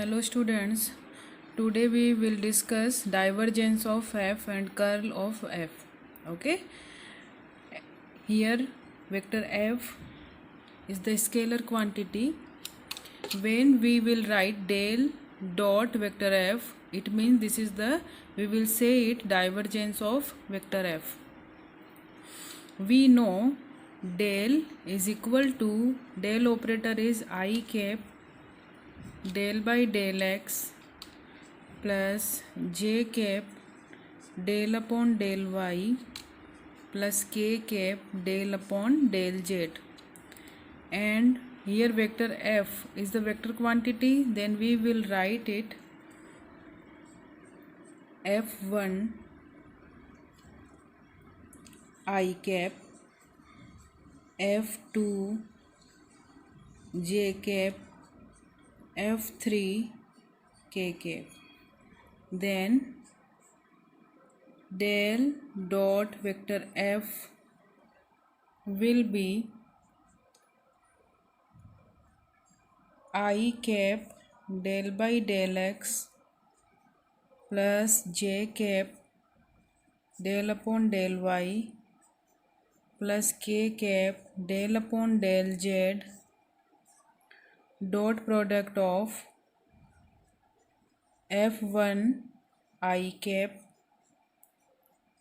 Hello students, today we will discuss divergence of f and curl of f. Okay, here vector f is the scalar quantity. When we will write del dot vector f, it means this is the, we will say it divergence of vector f. We know del is equal to, del operator is I cap del by del x plus j cap del upon del y plus k cap del upon del z, and here vector f is the vector quantity. Then we will write it f1 I cap, f2 j cap, f3 k cap. Then del dot vector f will be I cap del by del x plus j cap del upon del y plus k cap del upon del z, dot product of f1 I cap,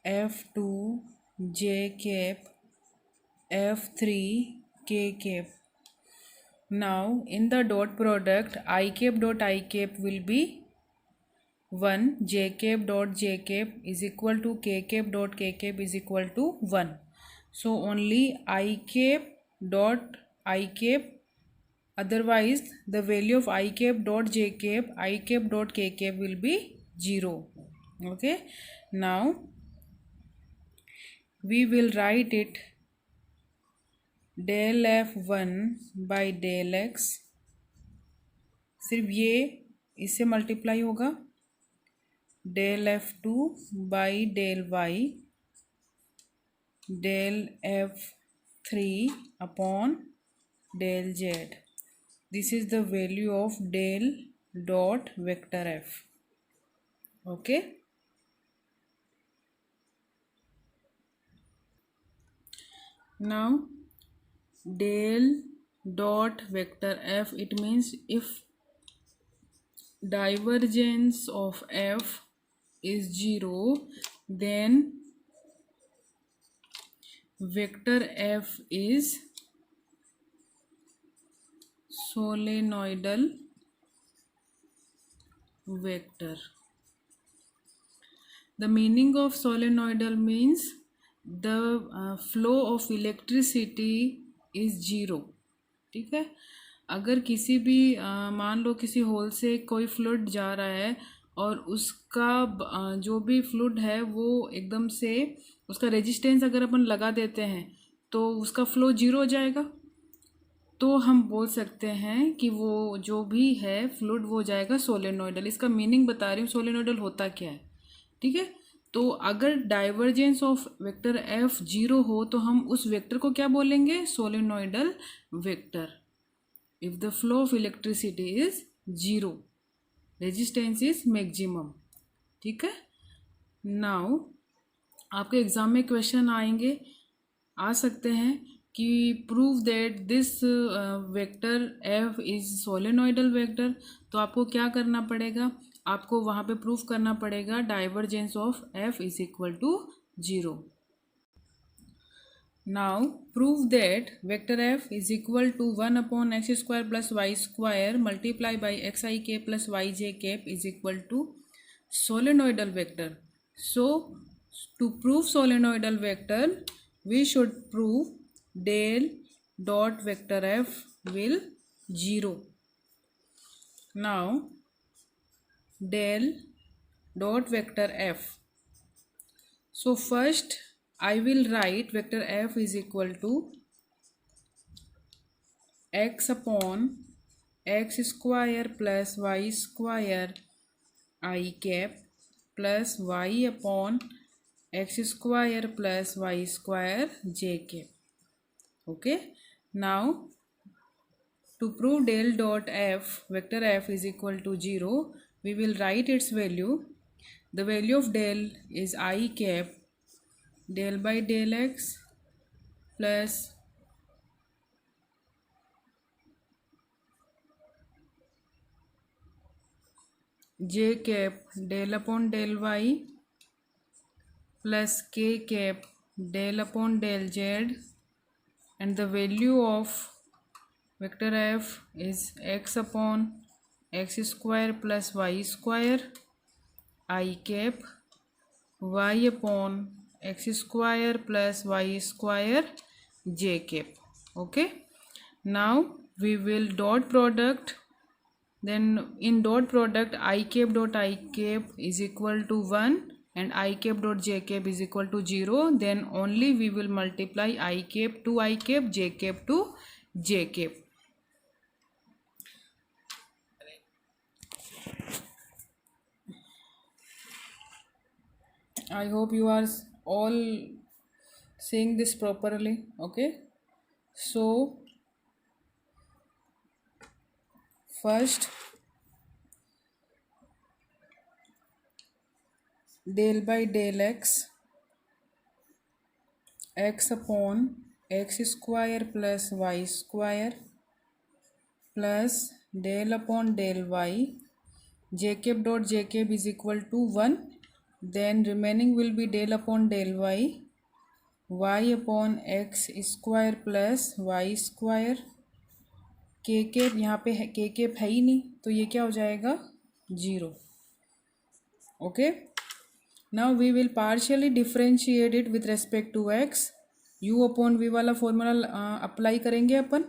f2 j cap, f3 k cap. Now in the dot product, I cap dot I cap will be 1, j cap dot j cap is equal to k cap dot k cap is equal to 1. So only I cap dot I cap, otherwise the value of I cap dot j cap, I cap dot k cap will be 0. Okay, now we will write it del f1 by del x, सिर्फ ये इससे multiply होगा, del f2 by del y, del f3 upon del z. This is the value of del dot vector f. Okay, now del dot vector f, it means if divergence of f is 0, then vector f is solenoidal vector. The meaning of solenoidal means the flow of electricity is 0. ठीक है, अगर किसी भी मान लो किसी whole से कोई fluid जा रहा है और उसका जो भी फ्लूइड है वो एकदम से उसका रेजिस्टेंस अगर अपन लगा देते हैं तो उसका फ्लो 0 हो जाएगा, तो हम बोल सकते हैं कि वो जो भी है फ्लूइड वो जाएगा सोलेनोइडल. इसका मीनिंग बता रही हूँ सोलेनोइडल होता क्या है. ठीक है, तो अगर डाइवर्जेंस ऑफ वेक्टर एफ 0 हो तो हम उस वेक्टर को क्या बोलेंगे, solenoidal vector. If the flow of electricity is 0, resistance is maximum. ठीक है, नाउ आपके एग्जाम में क्वेश्चन आ सकते हैं कि prove that this vector F is solenoidal vector. तो आपको क्या करना पड़ेगा, आपको वहाँ पे प्रूफ करना पड़ेगा divergence of F is equal to 0. Now prove that vector F is equal to 1 upon x square plus Y square multiply by X I cap plus Y J cap is equal to solenoidal vector. So to prove solenoidal vector we should prove del dot vector f will 0. Now del dot vector f, so first I will write vector f is equal to x upon x square plus y square I cap plus y upon x square plus y square j cap. Okay, now To prove del dot f, vector f is equal to 0, we will write its value. The value of del is I cap del by del x plus j cap del upon del y plus k cap del upon del z, and the value of vector f is x upon x square plus y square I cap y upon x square plus y square j cap. Okay, now we will dot product. Then in dot product, I cap dot I cap is equal to 1 and I cap dot j cap is equal to 0. Then only we will multiply I cap to I cap, j cap to j cap. I hope you are all seeing this properly. Okay, so first del by del x upon x square plus y square plus del upon del y, j cap dot j cap is equal to 1. Then remaining will be del upon del y, y upon x square plus y square, k cap यहाँ पे है, k cap है ही नहीं तो ये क्या हो जाएगा 0. Okay, now we will partially differentiate it with respect to x. u upon v वाला फॉर्मूला अप्लाई करेंगे अपन,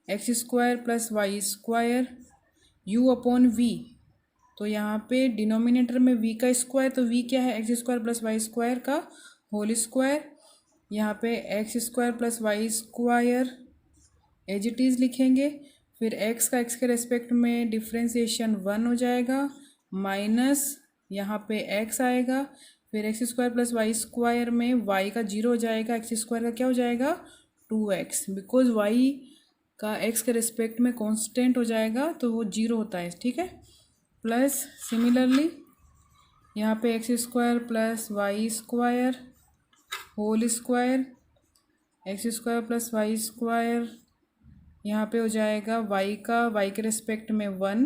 x square plus Y square u upon v. तो यहाँ पे डिनोमिनेटर में v का स्क्वायर, तो v क्या है X square plus Y square का होल स्क्वायर. यहाँ पे x square plus Y square as it is लिखेंगे. फिर x का x के रेस्पेक्ट में डिफ्रेंसिएशन 1 हो जाएगा, माइनस यहाँ पे x आएगा. फिर X square plus Y square में y का 0 हो जाएगा, एक्स स्क्वायर का क्या हो जाएगा 2x. बिकॉज y का x के रेस्पेक्ट में कांस्टेंट हो जाएगा तो वो 0 होता है. ठीक है, प्लस सिमिलरली यहाँ पे x square plus Y square whole square, x square plus Y square यहाँ पे हो जाएगा y का y के रेस्पेक्ट में 1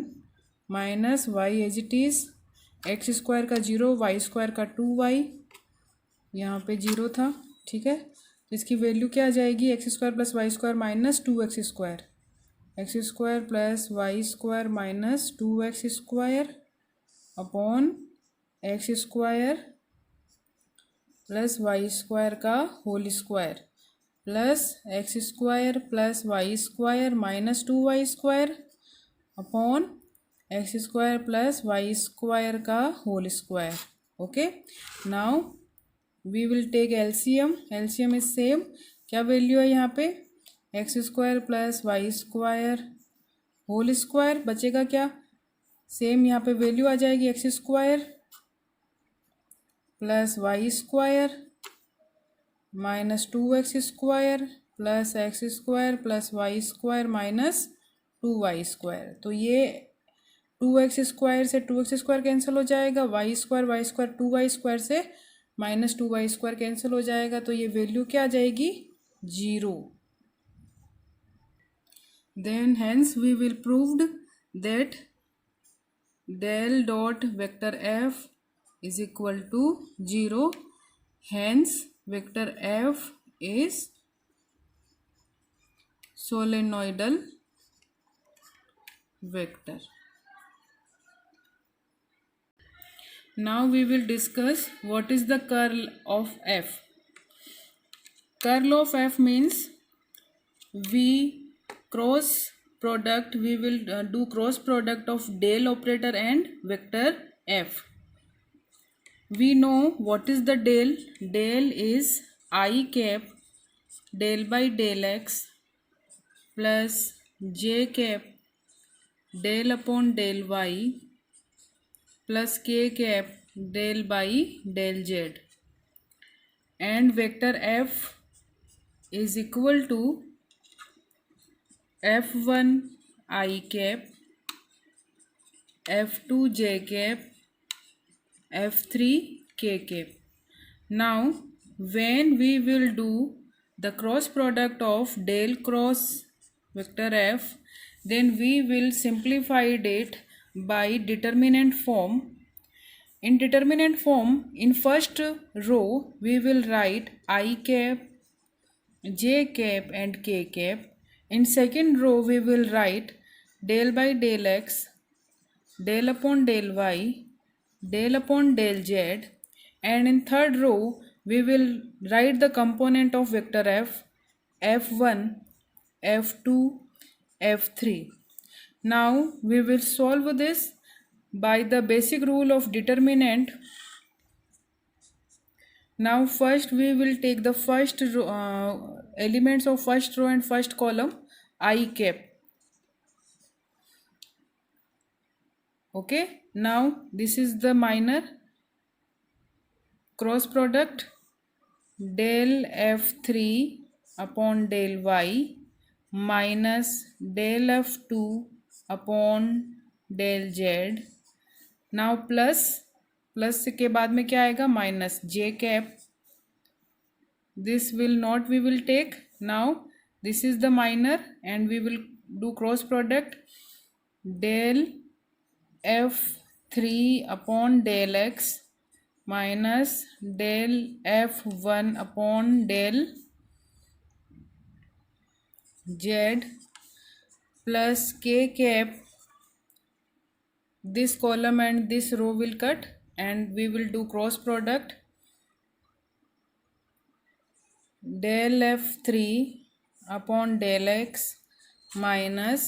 minus Y as it is, X square का 0, वाई स्क्वायर का 2y, यहाँ पे 0 था. ठीक है, तो इसकी वैल्यू क्या आ जाएगी x square plus Y square minus 2x square, x square plus Y square minus 2x square upon x square plus Y square का whole square plus x square plus Y square minus 2y square upon x square plus Y square का whole square. Okay, now we will take LCM. LCM is same. क्या value है यहाँ पे x square plus Y square whole square, बचेगा क्या same यहाँ पे value आ जाएगी x square plus Y square minus 2x square plus x square plus Y square minus 2y square. तो ये 2x स्क्वायर से 2x स्क्वायर कैंसिल हो जाएगा, वाई स्क्वायर 2y स्क्वायर से माइनस 2y स्क्वायर कैंसिल हो जाएगा. तो ये वैल्यू क्या आ जाएगी 0. Then hence we will proved that del dot vector f is equal to 0. Hence vector f is solenoidal vector. Now we will discuss what is the curl of f. Curl of f means we will do cross product of del operator and vector f. We know what is the del. Del is I cap del by del x plus j cap del upon del y plus k cap del by del z, and vector f is equal to f1 I cap, F2 J cap, F3 K cap. Now when we will do the cross product of del cross vector F, then we will simplify it by determinant form. In determinant form, in first row we will write I cap, J cap and K cap. In second row we will write del by del x, del upon del y, del upon del z, and in third row we will write the component of vector f, f1, f2, f3. Now we will solve this by the basic rule of determinant. Now first we will take the first elements of first row and first column I cap. Okay, now this is the minor cross product del f3 upon del y minus del f2 upon del z. now plus के बाद में क्या आएगा minus j cap. this will not we will take. now this is the minor and we will do cross product del f3 upon del x minus del f1 upon del z plus k cap. this column and this row will cut and we will do cross product del f3 upon del x minus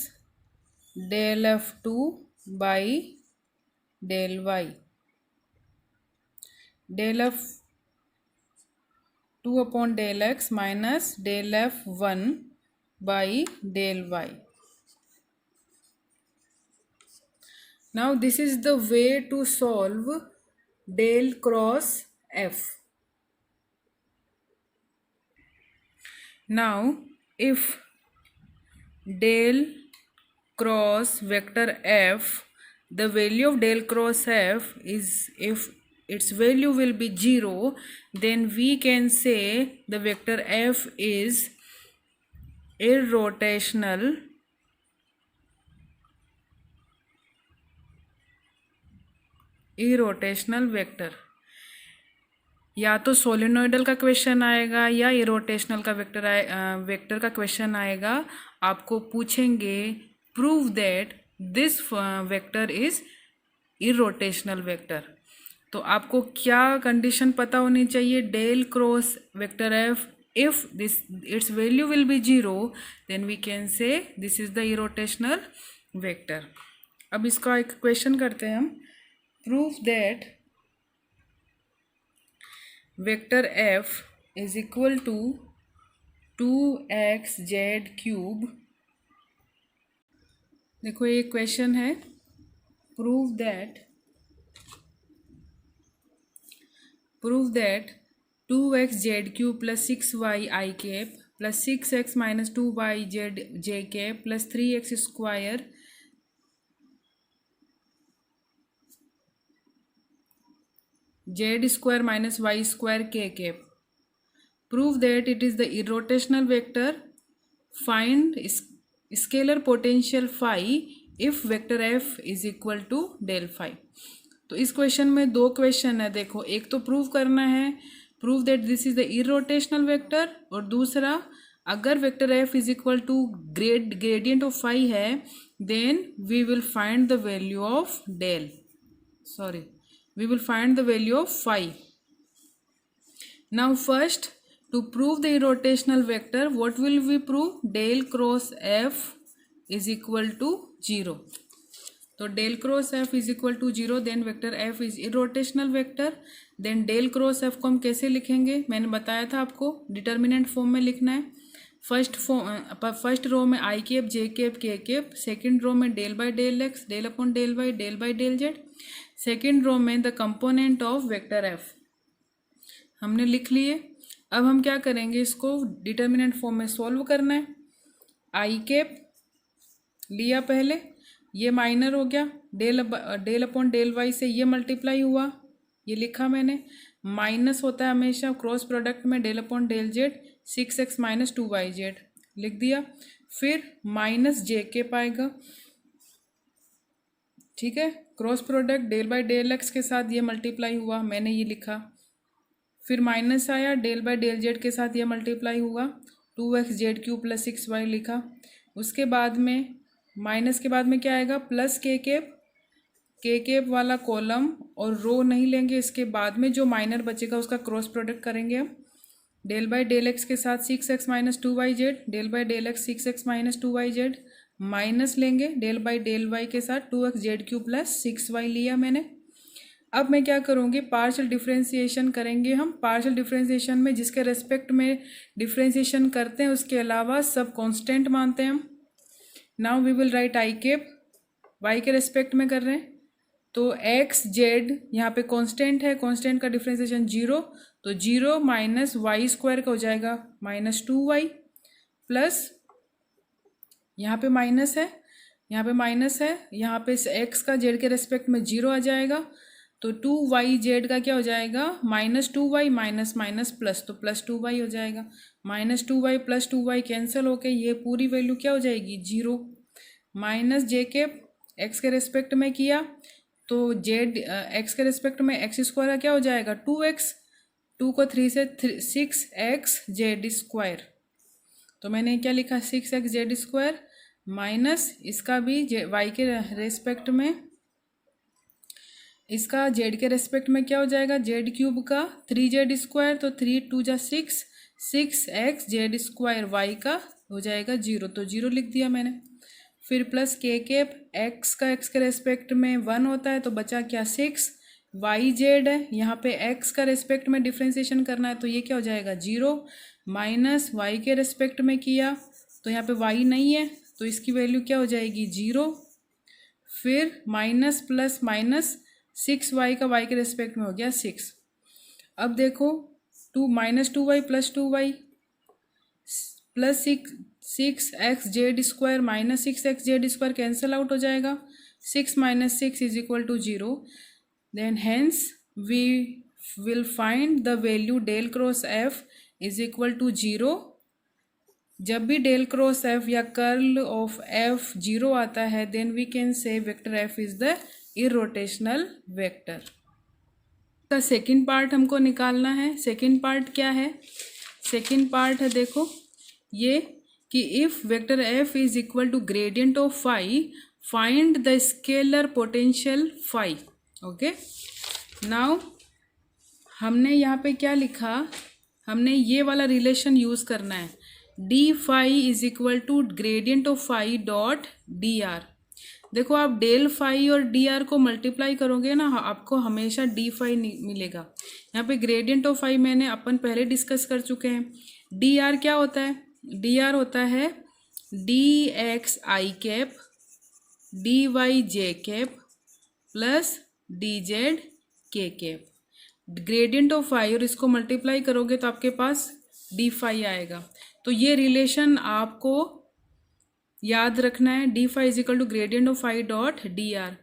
del f2 by del y. del f2 upon del x minus del f1 by del y. Now this is the way to solve del cross f. Now if del cross vector f, the value of del cross f is, if its value will be 0, then we can say the vector f is irrotational vector. या तो solenoidal का question आएगा या irrotational का vector का question आएगा. आपको पूछेंगे prove that this vector is irrotational vector. तो आपको क्या कंडीशन पता होनी चाहिए. Del cross vector F, if this it's value will be 0, then we can say this is the irrotational vector. अब इसका एक क्वेश्चन करते हैं हम. Prove that vector f is equal to 2xz cube. देखो ये क्वेश्चन है. Prove that 2xz cube plus 6y I cap plus 6x minus 2y j cap plus 3x square z square minus y square k cap. Prove that it is the irrotational vector. Find scalar potential phi if vector f is equal to del phi. तो इस question में दो question है. देखो एक तो prove करना है, prove that this is the irrotational vector, और दूसरा अगर vector F is equal to gradient of phi है then we will find the value of we will find the value of phi. Now first to prove the irrotational vector, what will we prove. del cross f is equal to 0. तो del cross f is equal to 0, then vector f is irrotational vector. then del cross f को हम कैसे लिखेंगे, मैंने बताया था आपको determinant form में लिखना है. फर्स्ट रो में i cap j cap k cap, second row में del by del x, del upon del y, del by del z. Second row में the component of vector F हमने लिख लिए. अब हम क्या करेंगे, इसको डिटर्मिनेंट फॉर्म में सॉल्व करना है. आई कैप लिया पहले, ये माइनर हो गया, डेल अपॉन डेल वाई से ये मल्टीप्लाई हुआ, ये लिखा मैंने। माइनस होता है हमेशा क्रॉस प्रोडक्ट में del upon del z, 6x minus 2y लिख दिया। फिर माइनस जे के पाएगा, ठीक है। Cross product del by del x के साथ ये मल्टीप्लाई हुआ, मैंने ये लिखा। फिर माइनस आया, डेल बाई डेल जेड के साथ ये मल्टीप्लाई हुआ, 2x(z³ + 6y लिखा। उसके बाद में माइनस के बाद में क्या आएगा, प्लस के कैप वाला कॉलम और रो नहीं लेंगे। इसके बाद में जो माइनर बचेगा उसका क्रॉस प्रोडक्ट करेंगे हम। डेल बाई डेल एक्स के साथ 6x minus 2y, del by del x 6x minus 2y, minus लेंगे डेल बाई डेल वाई के साथ 2x(z³ + 6y लिया मैंने। अब मैं क्या करूँगी, पार्शियल डिफरेंशिएशन करेंगे हम। पार्शियल डिफरेंशिएशन में जिसके रेस्पेक्ट में डिफरेंशिएशन करते हैं उसके अलावा सब कांस्टेंट मानते हैं हम। Now we will write i cap, y के रेस्पेक्ट में कर रहे हैं तो एक्स जेड यहाँ पे कांस्टेंट है, कांस्टेंट का डिफरेंशिएशन 0, तो 0 माइनस y² का हो जाएगा -2y प्लस यहाँ पे माइनस है, यहाँ पे माइनस है, यहाँ पे x का जेड के रेस्पेक्ट में 0 आ जाएगा, तो 2y(z) का क्या हो जाएगा, -2y माइनस माइनस प्लस, तो +2y हो जाएगा। -2y + 2y कैंसिल होके ये पूरी वैल्यू क्या हो जाएगी, 0। माइनस जे के एक्स के रेस्पेक्ट में किया तो जेड एक्स के रेस्पेक्ट में x² का क्या हो जाएगा, 2x, 2 को 3 से 6xz²। तो मैंने क्या लिखा, 6xz² माइनस इसका भी y के रेस्पेक्ट में, इसका z के रेस्पेक्ट में क्या हो जाएगा, z³ का 3z², तो 3 2 जा 6, 6xz² y का हो जाएगा 0, तो 0 लिख दिया मैंने। फिर प्लस के कैप एक्स का एक्स के रेस्पेक्ट में 1 होता है, तो बचा क्या, 6 yz है, यहाँ पे x का रेस्पेक्ट में डिफ्रेंशिएशन करना है तो ये क्या हो जाएगा, 0 माइनस y के रेस्पेक्ट में किया तो यहाँ पे y नहीं है तो इसकी वैल्यू क्या हो जाएगी, 0। फिर माइनस प्लस माइनस 6y का y के रेस्पेक्ट में हो गया 6। अब देखो -2y + 2y plus 6xz² minus 6xz² cancel out हो जाएगा, 6 - 6 = 0। Then hence we will find the value del cross f = 0। जब भी डेल क्रॉस f या कर्ल ऑफ f 0 आता है then we can say vector f is the irrotational vector. का second part हमको निकालना है। सेकंड पार्ट क्या है, सेकंड पार्ट है देखो ये कि if vector f is equal to gradient of phi, find the scalar potential phi. Okay, now हमने यहाँ पे क्या लिखा, हमने ये वाला रिलेशन यूज करना है, d phi is equal to gradient of phi dot d r. देखो आप डेल फाई और डी आर को मल्टीप्लाई करोगे ना, आपको हमेशा डी फाई मिलेगा। यहाँ पे ग्रेडियंट ऑफ फाई मैंने अपन पहले डिस्कस कर चुके हैं। डी आर क्या होता है, डी आर होता है D x I cap D Y J cap plus D Z के कैप। ग्रेडियंट ऑफ फाई और इसको मल्टीप्लाई करोगे तो आपके पास डी फाई आएगा। तो ये रिलेशन आपको याद रखना है, d phi is equal to gradient of phi dot d r.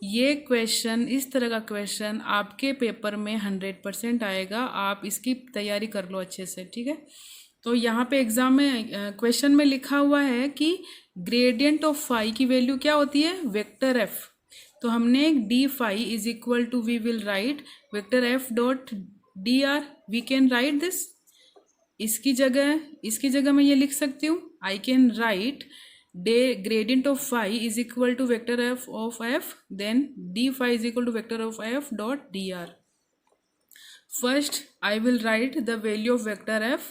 ये क्वेश्चन, इस तरह का क्वेश्चन आपके पेपर में 100% आएगा, आप इसकी तैयारी कर लो अच्छे से, ठीक है। तो यहाँ पे एग्जाम में क्वेश्चन में लिखा हुआ है कि ग्रेडियंट ऑफ फाई की वैल्यू क्या होती है, वेक्टर एफ। तो हमने d phi is equal to, we will write vector F dot d r. We can write this, इसकी जगह मैं ये लिख सकती हूँ, I can write gradient of phi is equal to vector f of f, then d phi is equal to vector of f dot dr. First I will write the value of vector f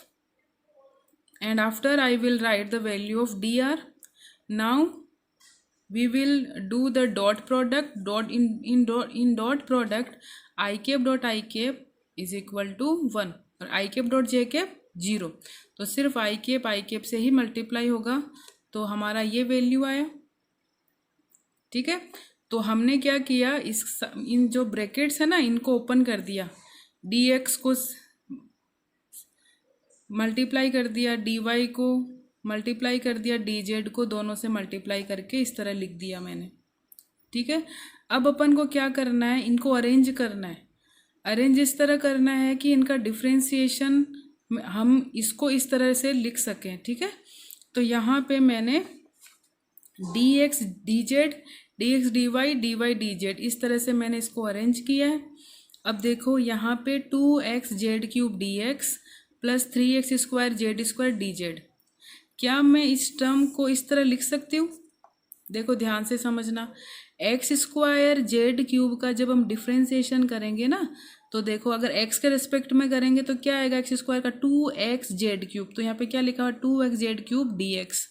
and after I will write the value of dr. Now we will do the dot product, in dot product I cap dot I cap is equal to 1 और I cap dot j cap 0। तो सिर्फ I cap से ही multiply होगा तो हमारा ये value आया, ठीक है। तो हमने क्या किया, इन जो ब्रैकेट्स है ना इनको ओपन कर दिया, dx को मल्टीप्लाई कर दिया dy को मल्टीप्लाई कर दिया डी जेड को, दोनों से मल्टीप्लाई करके इस तरह लिख दिया मैंने। ठीक है, अब अपन को क्या करना है, इनको अरेंज करना है। अरेंज इस तरह करना है कि इनका डिफ्रेंसिएशन हम इसको इस तरह से लिख सकें। ठीक है, तो यहाँ पे मैंने d x d z, d x d y d z, इस तरह से मैंने इसको अरेंज किया है। अब देखो यहाँ पे 2x Z cube D x plus 3x square D Z, क्या मैं इस टर्म को इस तरह लिख सकती हूँ? देखो ध्यान से समझना, एक्स स्क्वायर जेड क्यूब का जब हम डिफ्रेंसिएशन करेंगे ना, तो देखो अगर x के रिस्पेक्ट में करेंगे तो क्या आएगा, एक्स स्क्वायर का 2x जेड क्यूब, तो यहाँ पे क्या लिखा हुआ 2x Z cube D x,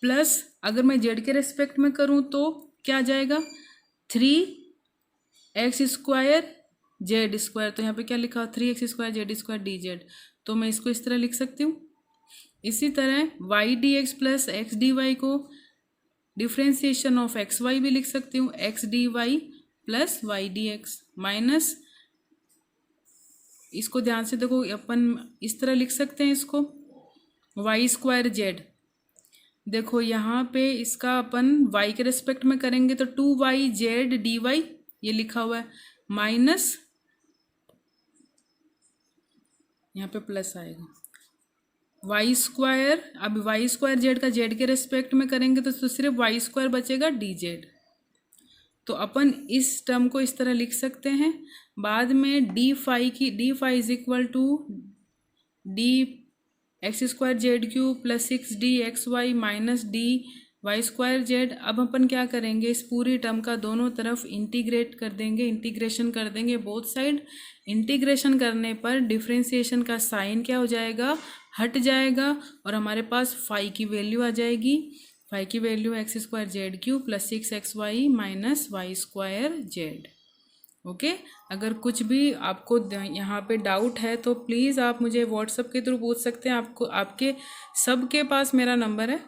plus अगर मैं जेड के रिस्पेक्ट में करूँ तो क्या आ जाएगा 3x स्क्वायर जेड स्क्वायर, तो यहाँ पे क्या लिखा हुआ 3x square Z D Z, तो मैं इसको इस तरह लिख सकती हूँ। इसी तरह y d x plus x d y को डिफ्रेंसिएशन ऑफ एक्स वाई भी लिख सकती हूँ, x d y plus y d x, minus इसको ध्यान से देखो अपन इस तरह लिख सकते हैं इसको वाई स्क्वायर जेड, देखो यहाँ पे इसका अपन y के रिस्पेक्ट में करेंगे तो 2y जेड डी वाई ये लिखा हुआ है, माइनस यहाँ पे प्लस आएगा वाई स्क्वायर, अब वाई स्क्वायर जेड का जेड के रिस्पेक्ट में करेंगे तो सिर्फ वाई स्क्वायर बचेगा डी जेड, तो अपन इस टर्म को इस तरह लिख सकते हैं। बाद में d phi is equal to d x square z cube plus 6d(xy) minus d y square z. अब अपन क्या करेंगे, इस पूरी टर्म का दोनों तरफ इंटीग्रेट कर देंगे, इंटीग्रेशन कर देंगे बोथ साइड। इंटीग्रेशन करने पर डिफ्रेंसिएशन का साइन क्या हो जाएगा, हट जाएगा, और हमारे पास फाई की वैल्यू आ जाएगी। फाई की value x square z cube plus 6xy minus y square z. Okay, अगर कुछ भी आपको यहाँ पे डाउट है तो प्लीज़ आप मुझे व्हाट्सएप के थ्रू पूछ सकते हैं। आपको आपके सबके पास मेरा नंबर है,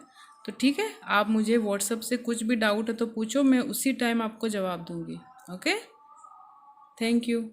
तो ठीक है, आप मुझे व्हाट्सएप से कुछ भी डाउट है तो पूछो, मैं उसी टाइम आपको जवाब दूंगी। Okay, thank you.